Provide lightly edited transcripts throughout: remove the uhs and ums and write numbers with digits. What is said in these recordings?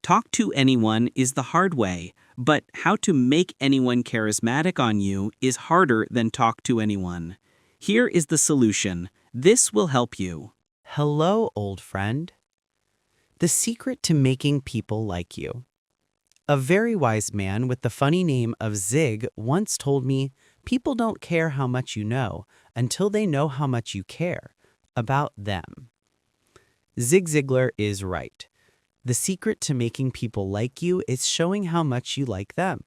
Talk to anyone is the hard way, but how to make anyone charismatic on you is harder than talk to anyone. Here is the solution. This will help you. Hello, old friend. The secret to making people like you. A very wise man with the funny name of Zig once told me, people don't care how much you know until they know how much you care about them. Zig Ziglar is right. The secret to making people like you is showing how much you like them.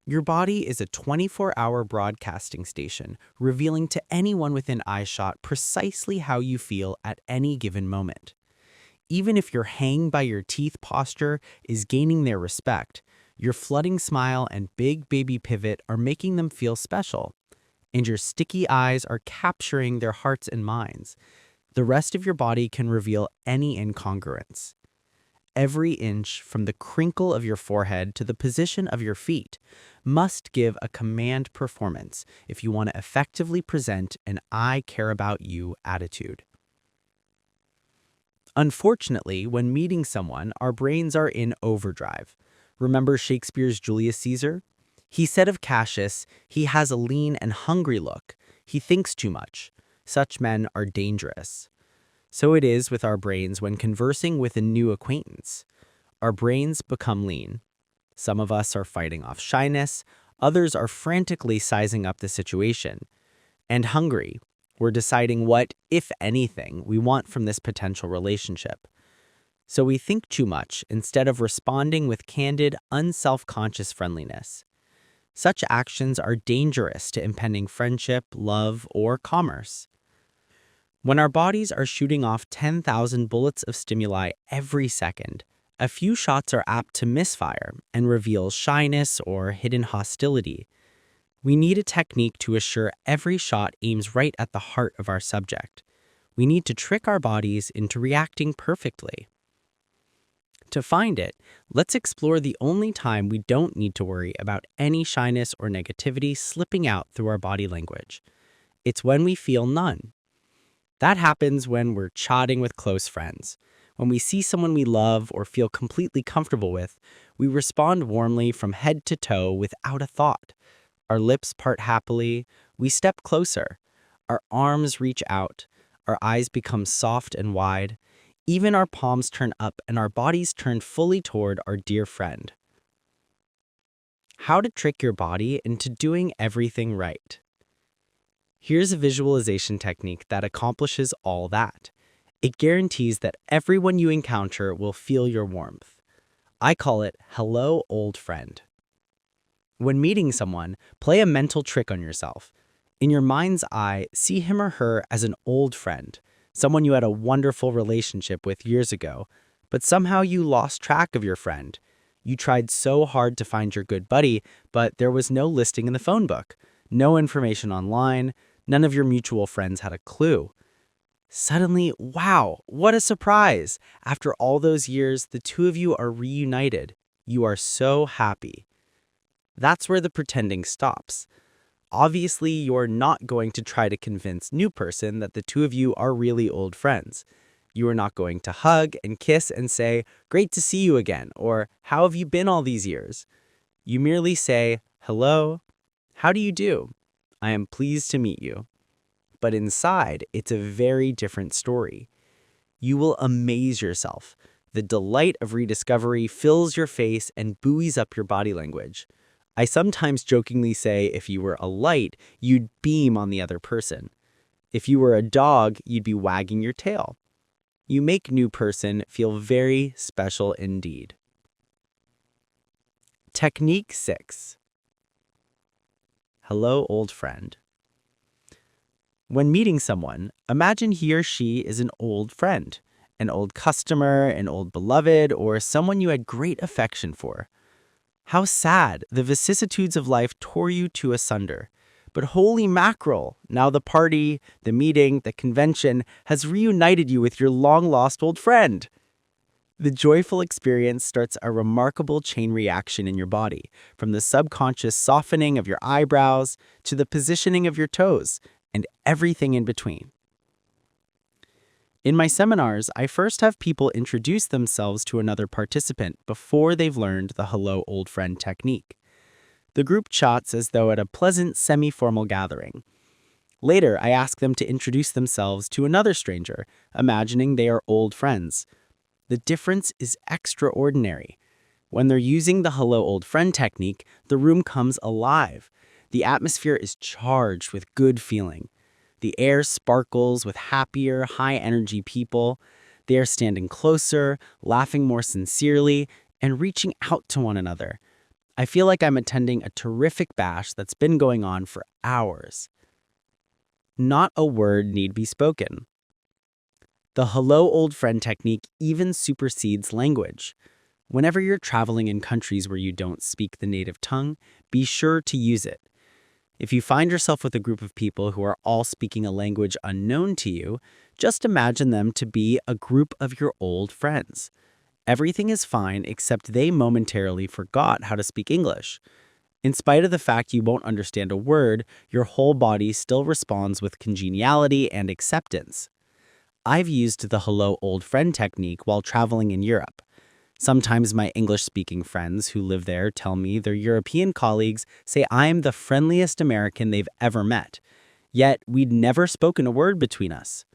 Your body is a 24-hour broadcasting station, revealing to anyone within eyeshot precisely how you feel at any given moment. Even if your hang by your teeth posture is gaining their respect, your flooding smile and big baby pivot are making them feel special, and your sticky eyes are capturing their hearts and minds. The rest of your body can reveal any incongruence. Every inch from the crinkle of your forehead to the position of your feet must give a command performance if you want to effectively present an I care about you attitude. Unfortunately, when meeting someone, our brains are in overdrive. Remember Shakespeare's Julius Caesar? He said of Cassius, he has a lean and hungry look. He thinks too much. Such men are dangerous. So it is with our brains when conversing with a new acquaintance. Our brains become lean. Some of us are fighting off shyness, others are frantically sizing up the situation. And hungry, we're deciding what, if anything, we want from this potential relationship. So we think too much instead of responding with candid, unself-conscious friendliness. Such actions are dangerous to impending friendship, love, or commerce. When our bodies are shooting off 10,000 bullets of stimuli every second, a few shots are apt to misfire and reveal shyness or hidden hostility. We need a technique to assure every shot aims right at the heart of our subject. We need to trick our bodies into reacting perfectly. To find it, let's explore the only time we don't need to worry about any shyness or negativity slipping out through our body language. It's when we feel none. That happens when we're chatting with close friends. When we see someone we love or feel completely comfortable with, we respond warmly from head to toe without a thought. Our lips part happily, we step closer, our arms reach out, our eyes become soft and wide, even our palms turn up and our bodies turn fully toward our dear friend. How to trick your body into doing everything right. Here's a visualization technique that accomplishes all that. It guarantees that everyone you encounter will feel your warmth. I call it Hello, Old Friend. When meeting someone, play a mental trick on yourself. In your mind's eye, see him or her as an old friend, someone you had a wonderful relationship with years ago, but somehow you lost track of your friend. You tried so hard to find your good buddy, but there was no listing in the phone book, no information online, none of your mutual friends had a clue. Suddenly, wow, what a surprise! After all those years, the two of you are reunited. You are so happy. That's where the pretending stops. Obviously, you're not going to try to convince new person that the two of you are really old friends. You are not going to hug and kiss and say, "Great to see you again," or "How have you been all these years?" You merely say, "Hello, how do you do? I am pleased to meet you." But inside, it's a very different story. You will amaze yourself. The delight of rediscovery fills your face and buoys up your body language. I sometimes jokingly say if you were a light, you'd beam on the other person. If you were a dog, you'd be wagging your tail. You make new person feel very special indeed. Technique 6. Hello, old friend. When meeting someone, imagine he or she is an old friend, an old customer, an old beloved, or someone you had great affection for. How sad, the vicissitudes of life tore you two asunder. But holy mackerel, now the party, the meeting, the convention has reunited you with your long-lost old friend. The joyful experience starts a remarkable chain reaction in your body, from the subconscious softening of your eyebrows to the positioning of your toes, and everything in between. In my seminars, I first have people introduce themselves to another participant before they've learned the hello old friend technique. The group chats as though at a pleasant semi-formal gathering. Later, I ask them to introduce themselves to another stranger, imagining they are old friends. The difference is extraordinary. When they're using the hello old friend technique, the room comes alive. The atmosphere is charged with good feeling. The air sparkles with happier, high-energy people. They are standing closer, laughing more sincerely, and reaching out to one another. I feel like I'm attending a terrific bash that's been going on for hours. Not a word need be spoken. The hello old friend technique even supersedes language. Whenever you're traveling in countries where you don't speak the native tongue, be sure to use it. If you find yourself with a group of people who are all speaking a language unknown to you, just imagine them to be a group of your old friends. Everything is fine except they momentarily forgot how to speak English. In spite of the fact you won't understand a word, your whole body still responds with congeniality and acceptance. I've used the hello old friend technique while traveling in Europe. Sometimes my English-speaking friends who live there tell me their European colleagues say I'm the friendliest American they've ever met, yet we'd never spoken a word between us.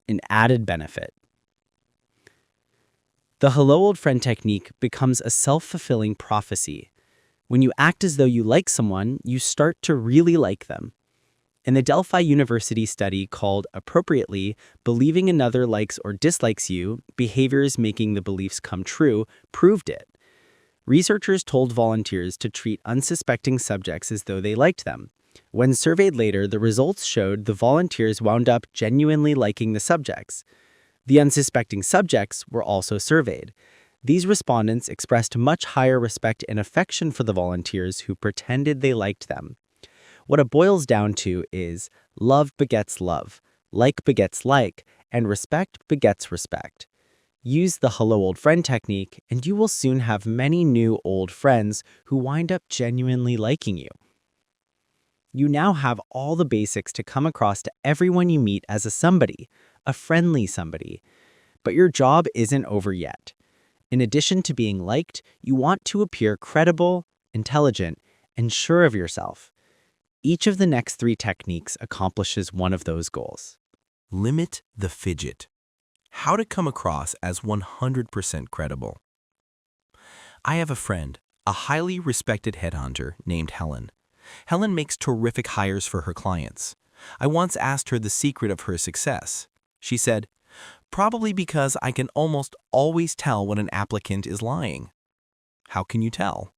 An added benefit. The hello old friend technique becomes a self-fulfilling prophecy. When you act as though you like someone, you start to really like them. In the Delphi University study called Appropriately, Believing Another Likes or Dislikes You, Behaviors Making the Beliefs Come True, proved it. Researchers told volunteers to treat unsuspecting subjects as though they liked them. When surveyed later, the results showed the volunteers wound up genuinely liking the subjects. The unsuspecting subjects were also surveyed. These respondents expressed much higher respect and affection for the volunteers who pretended they liked them. What it boils down to is love begets love, like begets like, and respect begets respect. Use the hello old friend technique and you will soon have many new old friends who wind up genuinely liking you. You now have all the basics to come across to everyone you meet as a somebody, a friendly somebody. But your job isn't over yet. In addition to being liked, you want to appear credible, intelligent, and sure of yourself. Each of the next 3 techniques accomplishes one of those goals. Limit the fidget. How to come across as 100% credible. I have a friend, a highly respected headhunter named Helen. Helen makes terrific hires for her clients. I once asked her the secret of her success. She said, "Probably because I can almost always tell when an applicant is lying." "How can you tell?"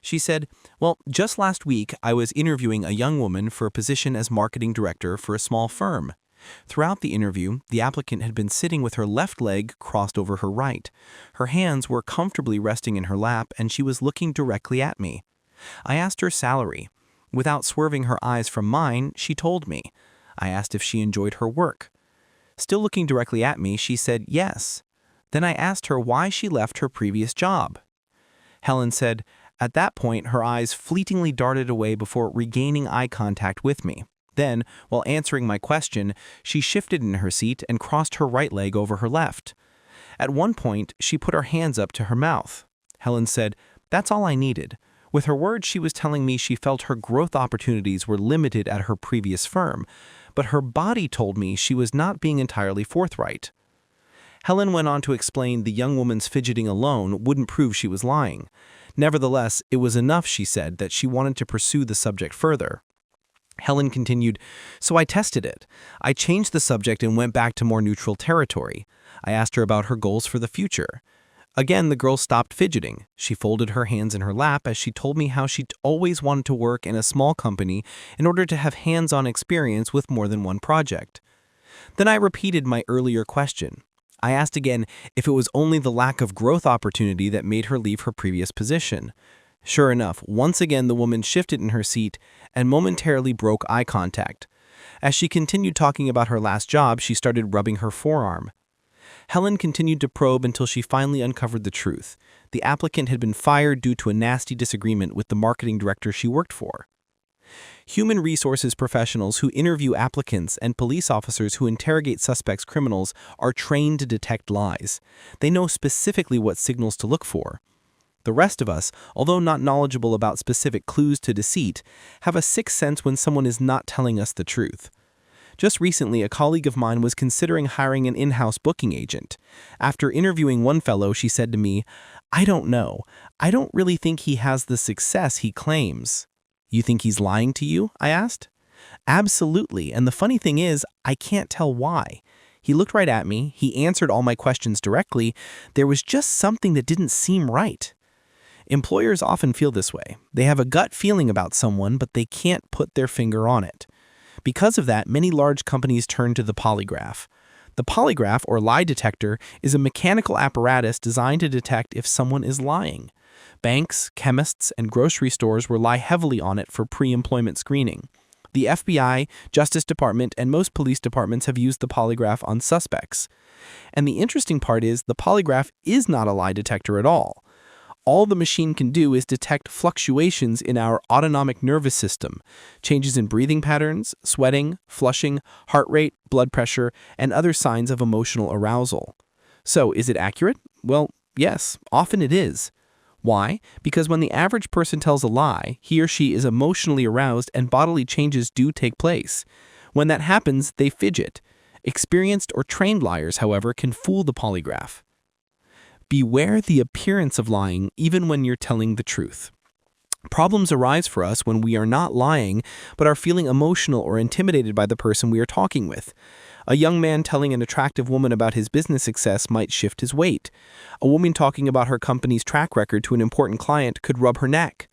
She said, "Well, just last week I was interviewing a young woman for a position as marketing director for a small firm. Throughout the interview, the applicant had been sitting with her left leg crossed over her right. Her hands were comfortably resting in her lap and she was looking directly at me. I asked her salary. Without swerving her eyes from mine, she told me. I asked if she enjoyed her work. Still looking directly at me, she said yes. Then I asked her why she left her previous job. Helen said, at that point, her eyes fleetingly darted away before regaining eye contact with me. Then, while answering my question, she shifted in her seat and crossed her right leg over her left. At one point, she put her hands up to her mouth. Helen said, "That's all I needed." With her words, she was telling me she felt her growth opportunities were limited at her previous firm, but her body told me she was not being entirely forthright. Helen went on to explain the young woman's fidgeting alone wouldn't prove she was lying. Nevertheless, it was enough, she said, that she wanted to pursue the subject further. Helen continued, "So I tested it. I changed the subject and went back to more neutral territory. I asked her about her goals for the future. Again, the girl stopped fidgeting. She folded her hands in her lap as she told me how she'd always wanted to work in a small company in order to have hands-on experience with more than one project. Then I repeated my earlier question. I asked again if it was only the lack of growth opportunity that made her leave her previous position. Sure enough, once again the woman shifted in her seat and momentarily broke eye contact. As she continued talking about her last job, she started rubbing her forearm. Helen continued to probe until she finally uncovered the truth. The applicant had been fired due to a nasty disagreement with the marketing director she worked for. Human resources professionals who interview applicants and police officers who interrogate suspects criminals are trained to detect lies. They know specifically what signals to look for. The rest of us, although not knowledgeable about specific clues to deceit, have a sixth sense when someone is not telling us the truth. Just recently, a colleague of mine was considering hiring an in-house booking agent. After interviewing one fellow, she said to me, "I don't know. I don't really think he has the success he claims." "You think he's lying to you?" I asked. "Absolutely, and the funny thing is, I can't tell why. He looked right at me, he answered all my questions directly, there was just something that didn't seem right." Employers often feel this way. They have a gut feeling about someone, but they can't put their finger on it. Because of that, many large companies turn to the polygraph. The polygraph, or lie detector, is a mechanical apparatus designed to detect if someone is lying. Banks, chemists, and grocery stores rely heavily on it for pre-employment screening. The FBI, Justice Department, and most police departments have used the polygraph on suspects. And the interesting part is the polygraph is not a lie detector at all. All the machine can do is detect fluctuations in our autonomic nervous system, changes in breathing patterns, sweating, flushing, heart rate, blood pressure, and other signs of emotional arousal. So, is it accurate? Well, yes, often it is. Why? Because when the average person tells a lie, he or she is emotionally aroused and bodily changes do take place. When that happens, they fidget. Experienced or trained liars, however, can fool the polygraph. Beware the appearance of lying even when you're telling the truth. Problems arise for us when we are not lying, but are feeling emotional or intimidated by the person we are talking with. A young man telling an attractive woman about his business success might shift his weight. A woman talking about her company's track record to an important client could rub her neck.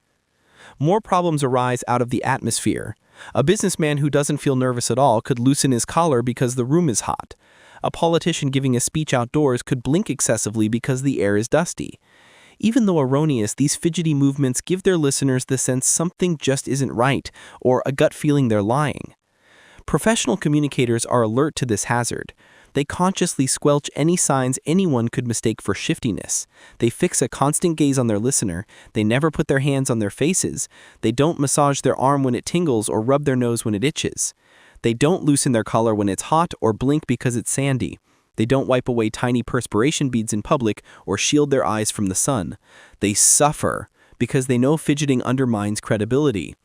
More problems arise out of the atmosphere. A businessman who doesn't feel nervous at all could loosen his collar because the room is hot. A politician giving a speech outdoors could blink excessively because the air is dusty. Even though erroneous, these fidgety movements give their listeners the sense something just isn't right, or a gut feeling they're lying. Professional communicators are alert to this hazard. They consciously squelch any signs anyone could mistake for shiftiness. They fix a constant gaze on their listener. They never put their hands on their faces. They don't massage their arm when it tingles or rub their nose when it itches. They don't loosen their collar when it's hot or blink because it's sandy. They don't wipe away tiny perspiration beads in public or shield their eyes from the sun. They suffer because they know fidgeting undermines credibility.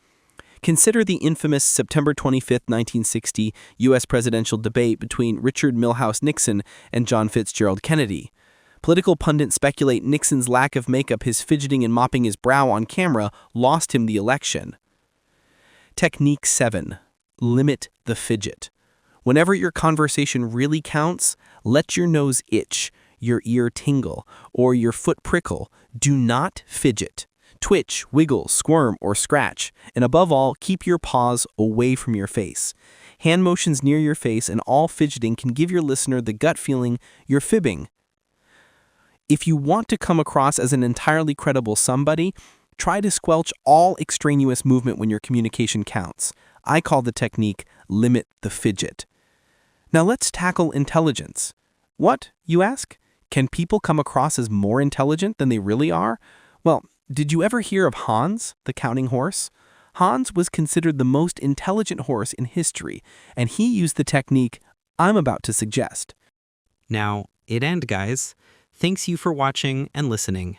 Consider the infamous September 25, 1960 U.S. presidential debate between Richard Milhous Nixon and John Fitzgerald Kennedy. Political pundits speculate Nixon's lack of makeup, his fidgeting and mopping his brow on camera, lost him the election. Technique 7. Limit the fidget. Whenever your conversation really counts, let your nose itch, your ear tingle, or your foot prickle. Do not fidget. Twitch, wiggle, squirm, or scratch, and above all, keep your paws away from your face. Hand motions near your face and all fidgeting can give your listener the gut feeling you're fibbing. If you want to come across as an entirely credible somebody, try to squelch all extraneous movement when your communication counts. I call the technique limit the fidget. Now let's tackle intelligence. What, you ask? Can people come across as more intelligent than they really are? Well, did you ever hear of Hans, the counting horse? Hans was considered the most intelligent horse in history, and he used the technique I'm about to suggest. Now, it end, guys. Thanks you for watching and listening.